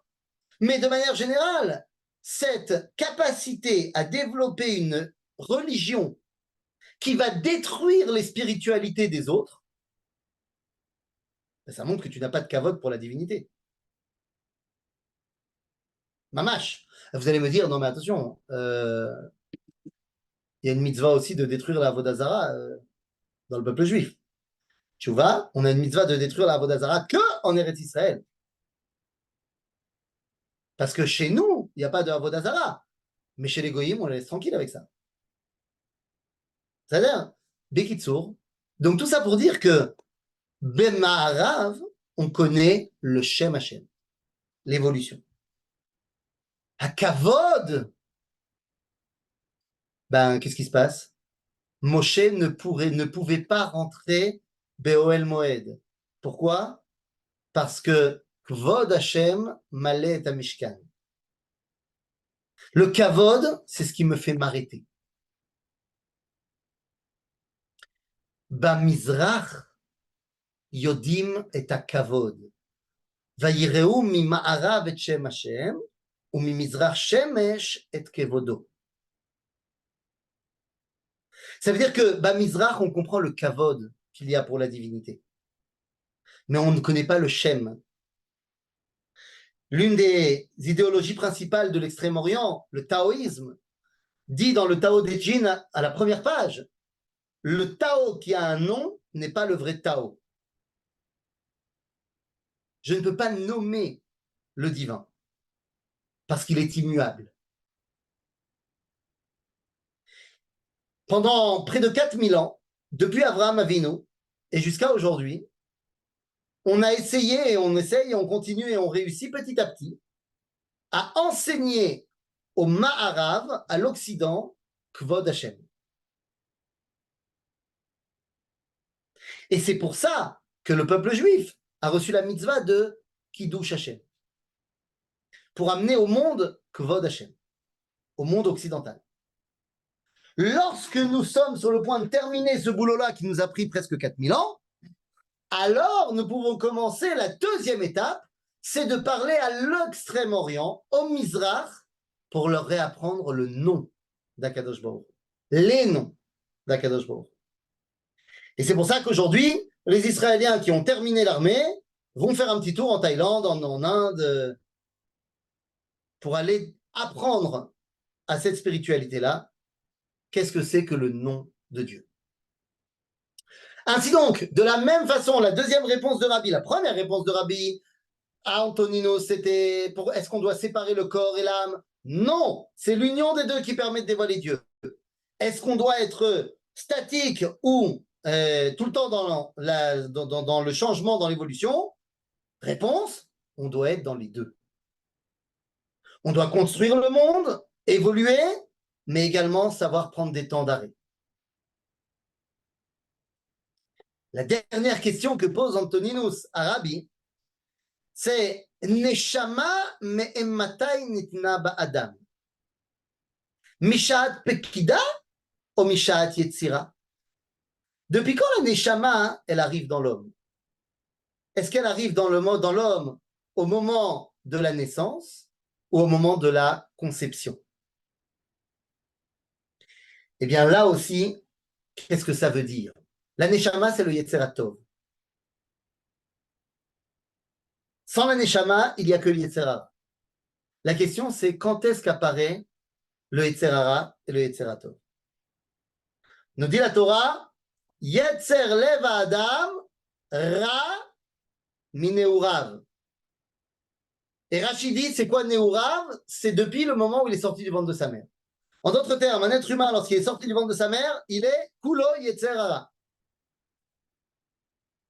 mais de manière générale, cette capacité à développer une religion qui va détruire les spiritualités des autres, ça montre que tu n'as pas de kavod pour la divinité. Mamash. Vous allez me dire, non mais attention, il y a une mitzvah aussi de détruire la Avodah Zara dans le peuple juif. Tu vois, on a une mitzvah de détruire la Avodah Zara que en Eretz Israël. Parce que chez nous, il n'y a pas de Avodah Zara. Mais chez les Goyim, on les laisse tranquilles avec ça. C'est-à-dire, Bekitsour. Donc tout ça pour dire que Bema'arav, on connaît le Shem Hashem, l'évolution. à Kavod, ben, qu'est-ce qui se passe? Moshe ne pouvait pas rentrer Be'oel Moed. Pourquoi? Parce que Kvod Hashem malait et Mishkan. Le Kavod, c'est ce qui me fait m'arrêter. Bamizrach, Yodim et Kavod. Vayireu mi ma'arav et Shem Hashem, ou mi mizrach shemesh et kevodo. Ça veut dire que Bamizrach, on comprend le Kavod qu'il y a pour la divinité. Mais on ne connaît pas le Shem. L'une des idéologies principales de l'Extrême-Orient, le taoïsme, dit dans le Tao Te Ching à la première page, le Tao qui a un nom n'est pas le vrai Tao. Je ne peux pas nommer le divin parce qu'il est immuable. Pendant près de 4000 ans, depuis Abraham Avinu et jusqu'à aujourd'hui, on a essayé et on essaye et on continue et on réussit petit à petit à enseigner au Maharav, à l'Occident, Kvod Hashem. Et c'est pour ça que le peuple juif a reçu la mitzvah de Kiddush Hashem, pour amener au monde Kvod Hashem, au monde occidental. Lorsque nous sommes sur le point de terminer ce boulot-là qui nous a pris presque 4000 ans, alors nous pouvons commencer la deuxième étape, c'est de parler à l'extrême-orient, au Mizrach, pour leur réapprendre le nom d'Akadosh Baruch Hu, les noms d'Akadosh Baruch Hu. Et c'est pour ça qu'aujourd'hui, les Israéliens qui ont terminé l'armée vont faire un petit tour en Thaïlande, en Inde, pour aller apprendre à cette spiritualité-là, qu'est-ce que c'est que le nom de Dieu. Ainsi donc, de la même façon, la deuxième réponse de Rabbi, la première réponse de Rabbi à Antonino, c'était est-ce qu'on doit séparer le corps et l'âme? Non, c'est l'union des deux qui permet de dévoiler Dieu. Est-ce qu'on doit être statique ou tout le temps dans le changement, dans l'évolution? Réponse, on doit être dans les deux. On doit construire le monde, évoluer, mais également savoir prendre des temps d'arrêt. La dernière question que pose Antoninus à Rabbi, c'est Neshama me'emmatai nitna ba'adam. Mishat pekida ou mishat yetzira? Depuis quand la Neshama, elle arrive dans l'homme? Est-ce qu'elle arrive dans l'homme au moment de la naissance ou au moment de la conception? Eh bien là aussi, qu'est-ce que ça veut dire? La Neshama, c'est le Yetzira Tov. Sans la Neshama, il n'y a que le Yetzira. La question, c'est quand est-ce qu'apparaît le Yetzira et le Yetzira Tov? Nous dit la Torah, Yetzer lev Adam ra mineurav. Et Rachid dit, c'est quoi Neurav? C'est depuis le moment où il est sorti du ventre de sa mère. En d'autres termes, un être humain, lorsqu'il est sorti du ventre de sa mère, il est Kulo Yetzer Hara.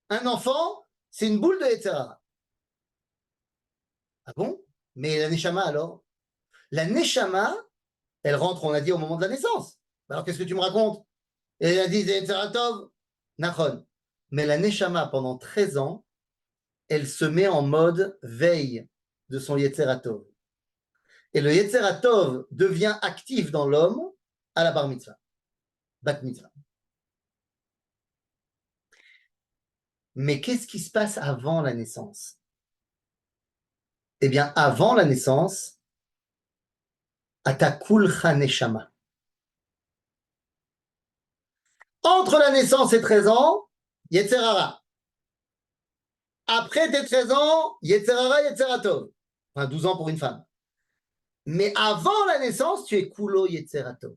Un enfant, c'est une boule de Yetzer Hara. Ah bon? Mais la Neshama alors? La Neshama, elle rentre, on a dit, au moment de la naissance. Alors qu'est-ce que tu me racontes? Et elle a dit Yetzer Hara Tov, Nachon. Mais la Neshama, pendant 13 ans, elle se met en mode veille de son Yetzer Tov. Et le Yetzer Tov devient actif dans l'homme à la bar mitzvah, bat mitzvah. Mais qu'est-ce qui se passe avant la naissance? Eh bien, avant la naissance, Atakul Neshama. Entre la naissance et 13 ans, Yetzer Hara. Après tes 13 ans, Yetzer Hara, Yetzer Tov. Enfin, 12 ans pour une femme. Mais avant la naissance, tu es Kulo Yetzer Tov.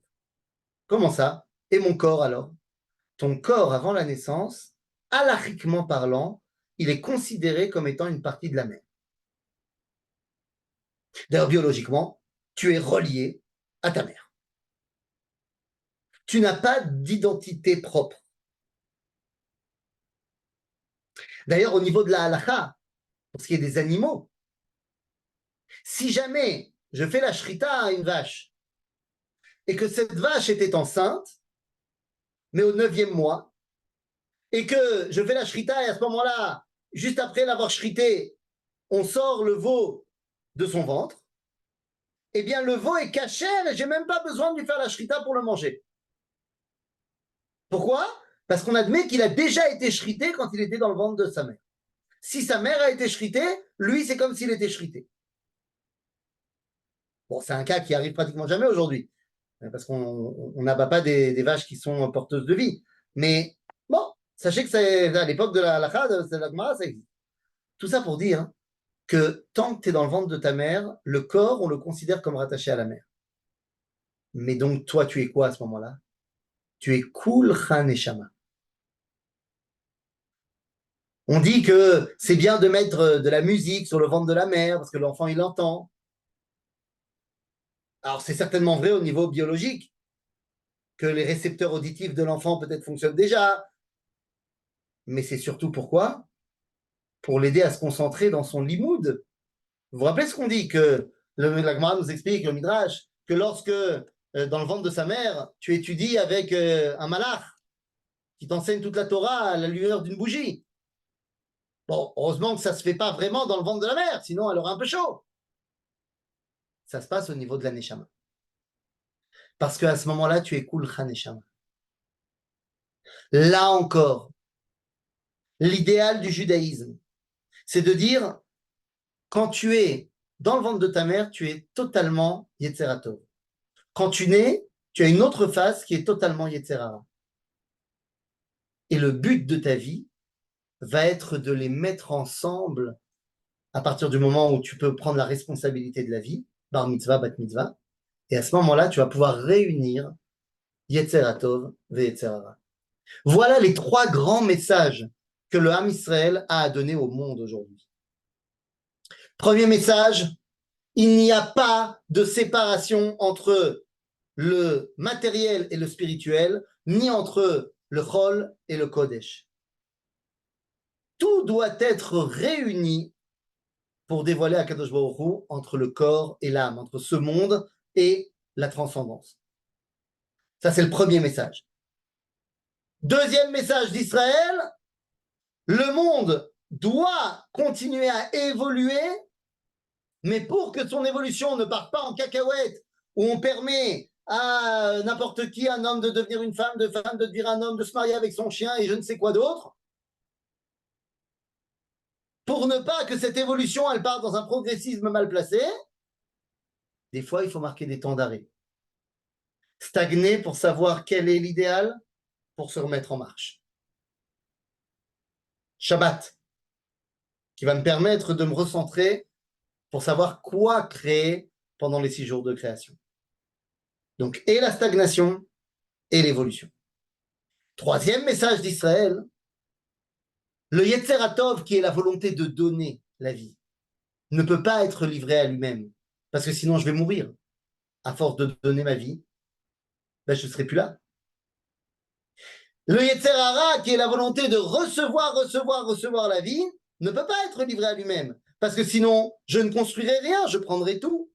Comment ça? Et mon corps alors? Ton corps, avant la naissance, halachiquement parlant, il est considéré comme étant une partie de la mère. D'ailleurs, biologiquement, tu es relié à ta mère. Tu n'as pas d'identité propre. D'ailleurs, au niveau de la halakha, pour ce qui est des animaux, si jamais je fais la shrita à une vache, et que cette vache était enceinte, mais au 9e mois, et que je fais la shrita, et à ce moment-là, juste après l'avoir shrité, on sort le veau de son ventre, eh bien le veau est cachère et j'ai même pas besoin de lui faire la shrita pour le manger. Pourquoi? Parce qu'on admet qu'il a déjà été shrité quand il était dans le ventre de sa mère. Si sa mère a été shritée, lui, c'est comme s'il était shrité. Bon, c'est un cas qui arrive pratiquement jamais aujourd'hui, parce qu'on n'abat pas des vaches qui sont porteuses de vie. Mais bon, sachez que c'est à l'époque de la halakha, de la Gemara, ça existe. Tout ça pour dire que tant que tu es dans le ventre de ta mère, le corps, on le considère comme rattaché à la mère. Mais donc, toi, tu es quoi à ce moment-là? Tu es Kul Neshama. On dit que c'est bien de mettre de la musique sur le ventre de la mère parce que l'enfant, il entend. Alors, c'est certainement vrai au niveau biologique, que les récepteurs auditifs de l'enfant peut-être fonctionnent déjà. Mais c'est surtout pourquoi? Pour l'aider à se concentrer dans son limoud. Vous vous rappelez ce qu'on dit, que la Gemara nous explique, le Midrash, que lorsque, dans le ventre de sa mère, tu étudies avec un malach qui t'enseigne toute la Torah à la lueur d'une bougie. Bon, heureusement que ça ne se fait pas vraiment dans le ventre de la mère, sinon elle aurait un peu chaud. Ça se passe au niveau de la Neshama. Parce qu'à ce moment-là, tu es Kulcha Neshama. Là encore, l'idéal du judaïsme, c'est de dire, quand tu es dans le ventre de ta mère, tu es totalement Yetzerato. Quand tu nais, tu as une autre face qui est totalement Yetzerara. Et le but de ta vie va être de les mettre ensemble à partir du moment où tu peux prendre la responsabilité de la vie, bar mitzvah, bat mitzvah, et à ce moment-là, tu vas pouvoir réunir Yetzeratov ve Yetzerara. Voilà les 3 grands messages que le Ham Israël a à donner au monde aujourd'hui. Premier message, il n'y a pas de séparation entre le matériel et le spirituel, ni entre le Chol et le Kodesh. Tout doit être réuni pour dévoiler Akadosh Baruch Hu entre le corps et l'âme, entre ce monde et la transcendance. Ça, c'est le premier message. Deuxième message d'Israël, le monde doit continuer à évoluer, mais pour que son évolution ne parte pas en cacahuète, où on permet à n'importe qui, un homme de devenir une femme, de devenir un homme, de se marier avec son chien et je ne sais quoi d'autre, pour ne pas que cette évolution, elle parte dans un progressisme mal placé, des fois, il faut marquer des temps d'arrêt. Stagner pour savoir quel est l'idéal pour se remettre en marche. Shabbat, qui va me permettre de me recentrer pour savoir quoi créer pendant les 6 jours de création. Donc, et la stagnation et l'évolution. Troisième message d'Israël, le Yetzeratov, qui est la volonté de donner la vie, ne peut pas être livré à lui-même, parce que sinon je vais mourir. À force de donner ma vie, ben, je ne serai plus là. Le Yetzerara, qui est la volonté de recevoir la vie, ne peut pas être livré à lui-même, parce que sinon je ne construirai rien, je prendrai tout.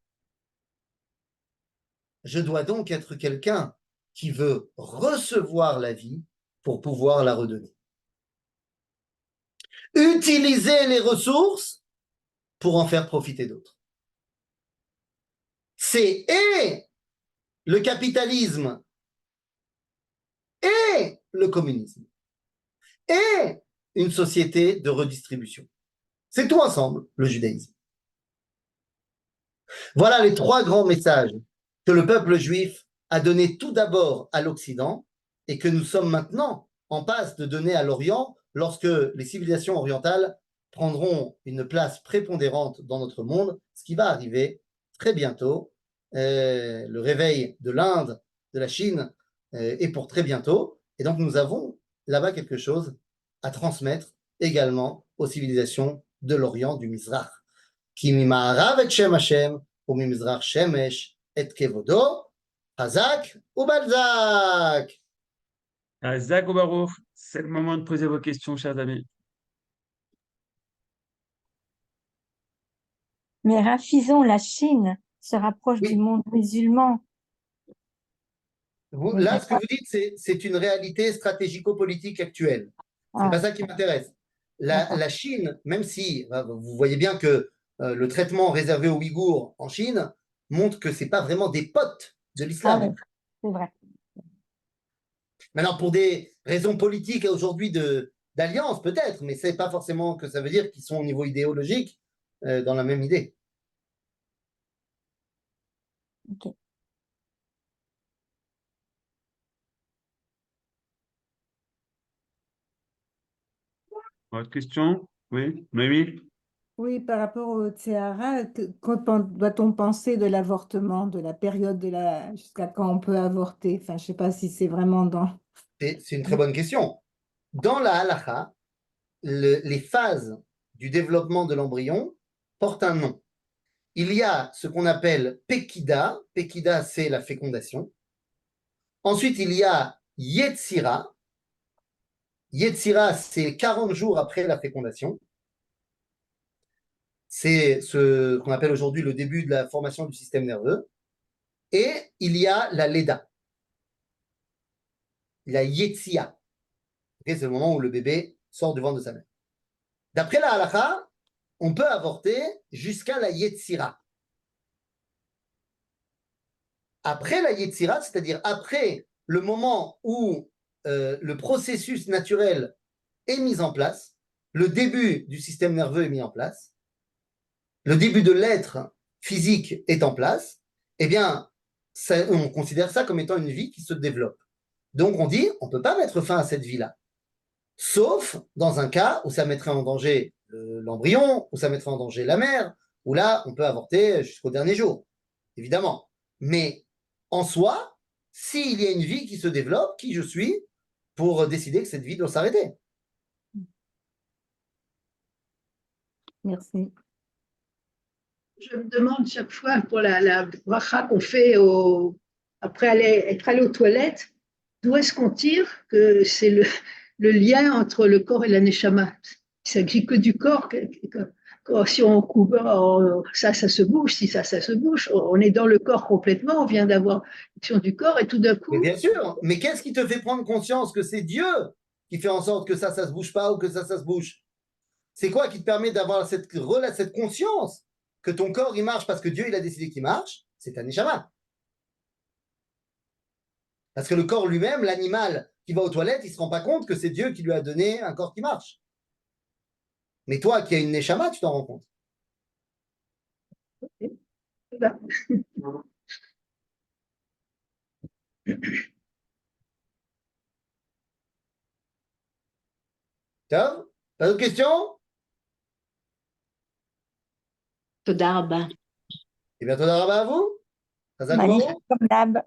Je dois donc être quelqu'un qui veut recevoir la vie pour pouvoir la redonner. Utiliser les ressources pour en faire profiter d'autres. C'est et le capitalisme et le communisme et une société de redistribution. C'est tout ensemble, le judaïsme. Voilà les 3 grands messages que le peuple juif a donnés tout d'abord à l'Occident et que nous sommes maintenant en passe de donner à l'Orient lorsque les civilisations orientales prendront une place prépondérante dans notre monde, ce qui va arriver très bientôt. Le réveil de l'Inde, de la Chine est pour très bientôt. Et donc nous avons là-bas quelque chose à transmettre également aux civilisations de l'Orient, du Mizrach. Ki mima'arav et Shem Hashem, ou mimizrach shemesh et kevodo, Hazak ou Balzac. Zach ou Baruch, c'est le moment de poser vos questions, chers amis. Mais Raphison, la Chine, se rapproche du Oui. monde musulman. Mais Là, ce que vous dites, c'est une réalité stratégico-politique actuelle. C'est ah, pas ça qui m'intéresse. d'accord. La Chine, même si vous voyez bien que le traitement réservé aux Ouïghours en Chine montre que c'est pas vraiment des potes de Ah l'islam. oui, c'est vrai. Maintenant, pour des raisons politiques aujourd'hui d'alliance, peut-être, mais c'est pas forcément que ça veut dire qu'ils sont au niveau idéologique dans la même idée. Ok. Autre question? Oui, Noémie? Oui, par rapport au Tséhara, doit-on penser de l'avortement, de la période jusqu'à quand on peut avorter? Enfin, je ne sais pas si c'est vraiment dans. C'est une très bonne question. Dans la halakha, les phases du développement de l'embryon portent un nom. Il y a ce qu'on appelle Pekida. Pekida, c'est la fécondation. Ensuite, il y a Yetzira. Yetzira, c'est 40 jours après la fécondation. C'est ce qu'on appelle aujourd'hui le début de la formation du système nerveux. Et il y a la Leda, la Yetzia. Okay, c'est le moment où le bébé sort du ventre de sa mère. D'après la halakha, on peut avorter jusqu'à la Yetzira. Après la Yetzira, c'est-à-dire après le moment où le processus naturel est mis en place, le début du système nerveux est mis en place, le début de l'être physique est en place, eh bien, on considère ça comme étant une vie qui se développe. Donc on dit, on ne peut pas mettre fin à cette vie-là, sauf dans un cas où ça mettrait en danger l'embryon, où ça mettrait en danger la mère, où là, on peut avorter jusqu'au dernier jour, évidemment. Mais en soi, s'il y a une vie qui se développe, qui je suis pour décider que cette vie doit s'arrêter? Merci. Je me demande chaque fois pour la bracha qu'on fait après être allé aux toilettes, d'où est-ce qu'on tire que c'est le lien entre le corps et la neshama? Il ne s'agit que du corps. Si on coupe, ça se bouge. Si ça se bouge. On est dans le corps complètement. On vient d'avoir l'action du corps et tout d'un Mais coup, bien sûr, mais qu'est-ce qui te fait prendre conscience que c'est Dieu qui fait en sorte que ça se bouge pas ou que ça se bouge? C'est quoi qui te permet d'avoir cette conscience que ton corps, il marche parce que Dieu, il a décidé qu'il marche? C'est un neshama. Parce que le corps lui-même, l'animal qui va aux toilettes, il ne se rend pas compte que c'est Dieu qui lui a donné un corps qui marche. Mais toi, qui as une neshama, tu t'en rends compte. là, Pas d'autres questions? תודה רבה. Et bien, à vous. Chazak Magnifique Baruch. comme d'hab.